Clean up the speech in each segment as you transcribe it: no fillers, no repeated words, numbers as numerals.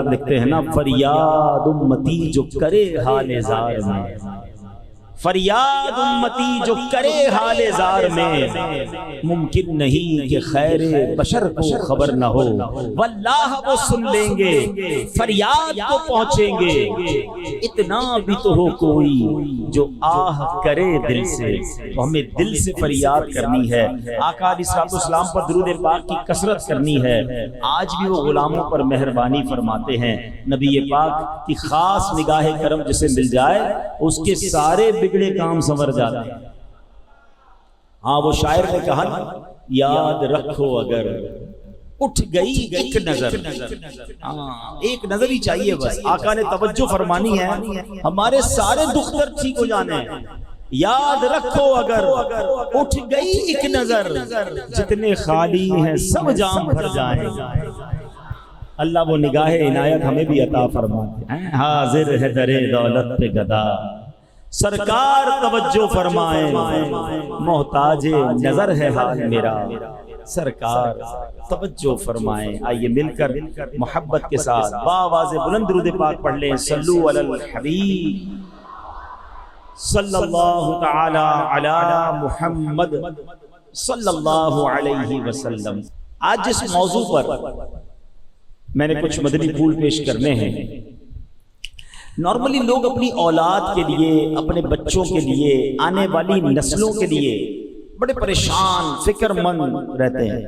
لکھتے ہیں نا، فریاد امتی جو کرے حال زار میں، فریاد امتی جو کرے حال زار میں، ممکن نہیں کہ خیر بشر کو خبر نہ ہو، واللہ وہ سن لیں گے، فریاد کو پہنچیں گے، اتنا بھی تو ہو کوئی جو آہ کرے دل سے۔ تو ہمیں دل سے فریاد کرنی ہے، آقا علیہ الصلوۃ والسلام پر درود پاک کی کثرت کرنی ہے۔ آج بھی وہ غلاموں پر مہربانی فرماتے ہیں، نبی پاک کی خاص نگاہ کرم جسے مل جائے اس کے سارے بگڑے کام سنور جاتے ہیں۔ ہاں وہ شاعر نے کہا نا، یاد رکھو اگر اٹھ گئی ایک نظر، ایک نظر ہی چاہیے بس، آقا نے توجہ فرمانی ہے، ہمارے سارے دکھ درد ٹھیک ہو جانے ہیں۔ یاد رکھو اگر اٹھ گئی ایک نظر، جتنے خالی ہیں سب جام بھر جائیں۔ اللہ وہ نگاہ عنایت ہمیں بھی عطا فرمائے۔ حاضر ہے در دولت پہ گدا، سرکار توجہ فرمائے، محتاج نظر ہے حال میرا، سرکار توجہ فرمائیں۔ آئیے مل کر محبت کے ساتھ بآواز بلند درود پاک پڑھ لیں، صلو علی الحبیب صلی اللہ تعالی علی محمد صلی اللہ علیہ وسلم۔ آج جس موضوع پر میں نے کچھ مدنی پھول پیش کرنے ہیں، نارملی لوگ اپنی اولاد کے لیے، اپنے بچوں کے لیے، آنے والی نسلوں کے لیے بڑے پریشان فکر مند رہتے ہیں۔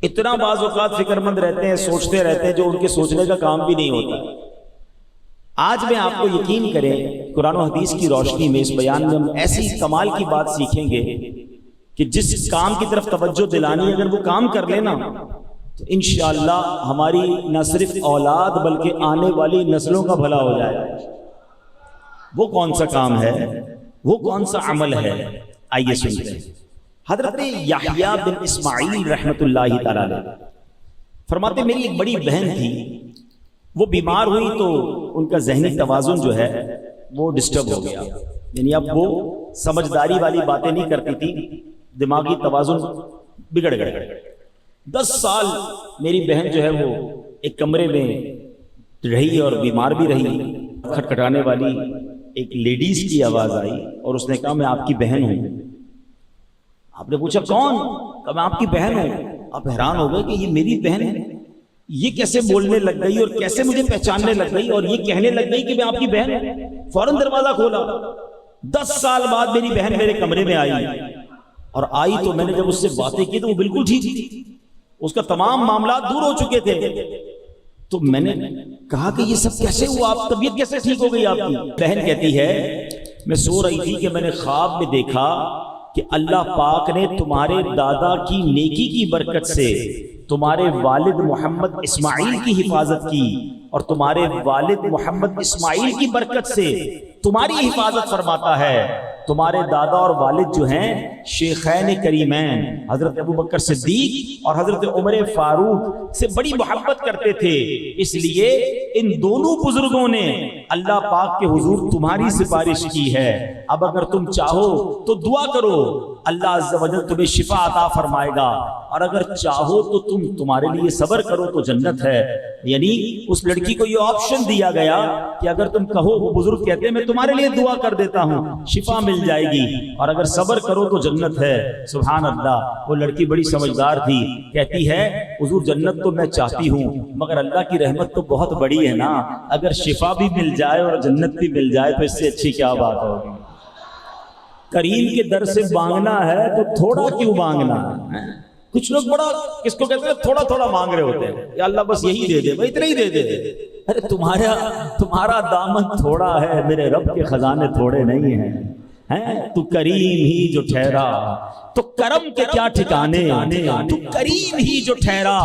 اتنا بعض اوقات فکر مند رہتے ہیں، سوچتے رہتے ہیں جو ان کے سوچنے کا کام بھی نہیں ہوتا۔ آج میں آپ کو یقین کریں قرآن و حدیث کی روشنی میں اس بیان میں ہم ایسی کمال کی بات سیکھیں گے کہ جس کام کی طرف توجہ دلانی ہے اگر وہ کام کر لینا تو انشاءاللہ ہماری نہ صرف اولاد بلکہ آنے والی نسلوں کا بھلا ہو جائے۔ وہ کون سا کام ہے، وہ کون سا عمل ہے، آئیے سنتے ہیں۔ حضرت یحییٰ بن اسماعیل رحمۃ اللہ تعالی علیہ فرماتے میری ایک بڑی بہن تھی، وہ بیمار ہوئی تو ان کا ذہنی توازن جو ہے وہ ڈسٹرب ہو گیا، یعنی اب وہ سمجھداری والی باتیں نہیں کرتی تھی، دماغی توازن بگڑ گیا۔ 10 سال میری بہن جو ہے وہ ایک کمرے میں رہی اور بیمار بھی رہی۔ کھٹکھٹانے والی ایک لیڈیز کی آواز آئی اور اس نے کہا میں آپ کی بہن ہوں۔ آپ نے پوچھا کون؟ کہا میں آپ کی بہن ہوں۔ آپ حیران ہو گئے کہ یہ میری بہن ہے، یہ کیسے بولنے لگ گئی اور کیسے مجھے پہچاننے لگ گئی اور یہ کہنے لگ گئی کہ میں آپ کی بہن ہوں۔ فوراً دروازہ کھولا۔ 10 سال بعد میری بہن میرے کمرے میں آئی، اور آئی تو میں نے جب اس سے باتیں کی تو وہ بالکل ٹھیک تھی، اس کا تمام معاملات دور ہو چکے تھے۔ تو میں نے کہا کہ یہ سب کیسے ہوا، آپ طبیعت کیسے ٹھیک ہو گئی آپ کی؟ بہن کہتی ہے میں سو رہی تھی کہ میں نے خواب میں دیکھا کہ اللہ پاک نے تمہارے دادا کی نیکی کی برکت سے تمہارے والد محمد اسماعیل کی حفاظت کی، اور تمہارے والد محمد اسماعیل کی برکت سے تمہاری حفاظت فرماتا ہے۔ تمہارے دادا اور والد جو ہیں شیخین کریمین حضرت ابوبکر صدیق اور حضرت عمر فاروق سے بڑی محبت کرتے تھے، اس لیے ان دونوں بزرگوں نے اللہ پاک کے حضور تمہاری سفارش کی ہے۔ اب اگر تم چاہو تو دعا کرو، اللہ عز و جل تمہیں شفا عطا فرمائے گا، اور اگر چاہو تو تمہارے لیے صبر کرو تو جنت ہے۔ یعنی اس لڑکی کو یہ آپشن دیا گیا کہ اگر تم کہو، وہ بزرگ کہتے ہیں میں تمہارے لیے دعا کر دیتا ہوں، شفا مل جائے گی، اور اگر صبر کرو تو جنت ہے۔ سبحان اللہ۔ وہ لڑکی بڑی سمجھدار تھی، کہتی ہے حضور جنت تو میں چاہتی ہوں مگر اللہ کی رحمت تو بہت بڑی ہے نا، اگر شفا بھی مل جائے اور جنت بھی مل جائے تو اس سے اچھی کیا بات ہوگی۔ کریم کے در سے مانگنا ہے تو تھوڑا کیوں مانگنا ہے؟ کچھ لوگ بڑا کس کو کہتے ہیں تھوڑا تھوڑا مانگ رہے ہوتے ہیں، یا اللہ بس یہی دے دے، بھائی اتنا ہی دے دے۔ ارے تمہارا دامن تھوڑا ہے، میرے رب کے خزانے تھوڑے نہیں ہیں۔ تو کریم ہی جو ٹھہرا تو کرم کے کیا ٹھکانے، تو کریم ہی جو ٹھہرا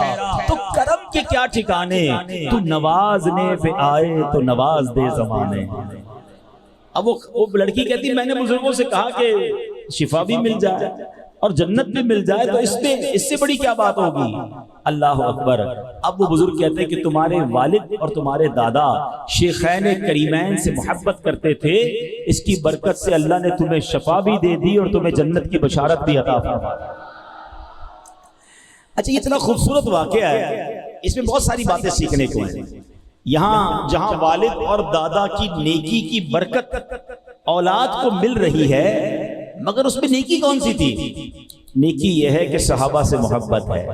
تو کرم کے کیا ٹھکانے، تو نوازنے پہ آئے تو نواز دے زمانے۔ اب وہ لڑکی کہتی میں نے بزرگوں سے کہا کہ شفا بھی مل جائے اور جنت بھی مل جائے تو اس سے بڑی کیا بات ہوگی۔ اللہ اکبر۔ اب وہ بزرگ کہتے ہیں کہ تمہارے والد اور تمہارے دادا شیخین کریمین سے محبت کرتے تھے، اس کی برکت سے اللہ نے تمہیں شفا بھی دے دی اور تمہیں جنت کی بشارت بھی عطا فرمائی۔ اچھا یہ اتنا خوبصورت واقعہ ہے اس میں بہت ساری باتیں سیکھنے کو ہیں. یہاں جہاں والد اور دادا کی نیکی کی برکت اولاد کو مل رہی ہے، مگر اس میں نیکی کون سی تھی؟ نیکی یہ ہے کہ صحابہ سے محبت ہے،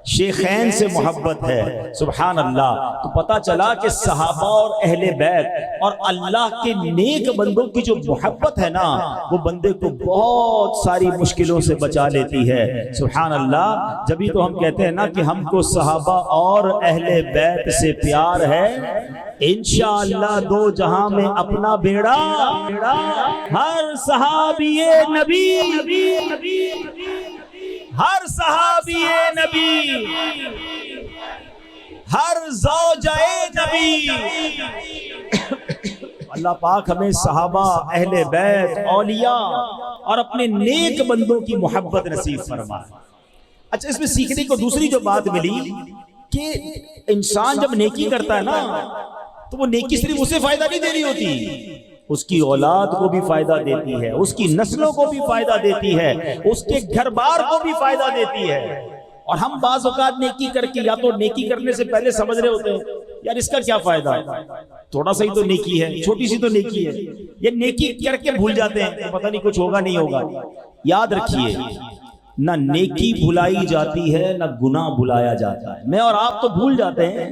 شیخین سے محبت ہے. سبحان اللہ. تو پتہ چلا کہ صحابہ اور اہل بیت اور اللہ کے نیک بندوں کی جو محبت ہے نا، وہ بندے کو بہت ساری مشکلوں سے بچا لیتی ہے. سبحان اللہ. جبھی تو ہم کہتے ہیں نا کہ ہم کو صحابہ اور اہل بیت سے پیار ہے. انشاءاللہ دو جہاں میں اپنا بیڑا ہر صحابی نبی، ہر صحابی نبی، ہر زوجہ نبی. اللہ پاک ہمیں صحابہ، اہل بیت، اولیاء اور اپنے نیک بندوں کی محبت نصیب فرمائے. اچھا، اس میں سیکھنے کو دوسری جو بات ملی کہ انسان جب نیکی کرتا ہے نا، تو وہ نیکی صرف اسے فائدہ نہیں دے رہی ہوتی، اس کی اولاد کو بھی فائدہ دیتی ہے، اس کی نسلوں کو بھی فائدہ دیتی ہے، اس کے گھر بار کو بھی فائدہ دیتی ہے. اور ہم بعض اوقات نیکی کر کے یا تو نیکی کرنے سے پہلے سمجھ رہے ہوتے ہیں یار اس کا کیا فائدہ ہے، تھوڑا سا ہی تو نیکی ہے، چھوٹی سی تو نیکی ہے، یہ نیکی کر کے بھول جاتے ہیں، پتہ نہیں کچھ ہوگا نہیں ہوگا. یاد رکھیے، نہ نیکی بھلائی جاتی ہے نہ گناہ بھلایا جاتا ہے. میں اور آپ تو بھول جاتے ہیں.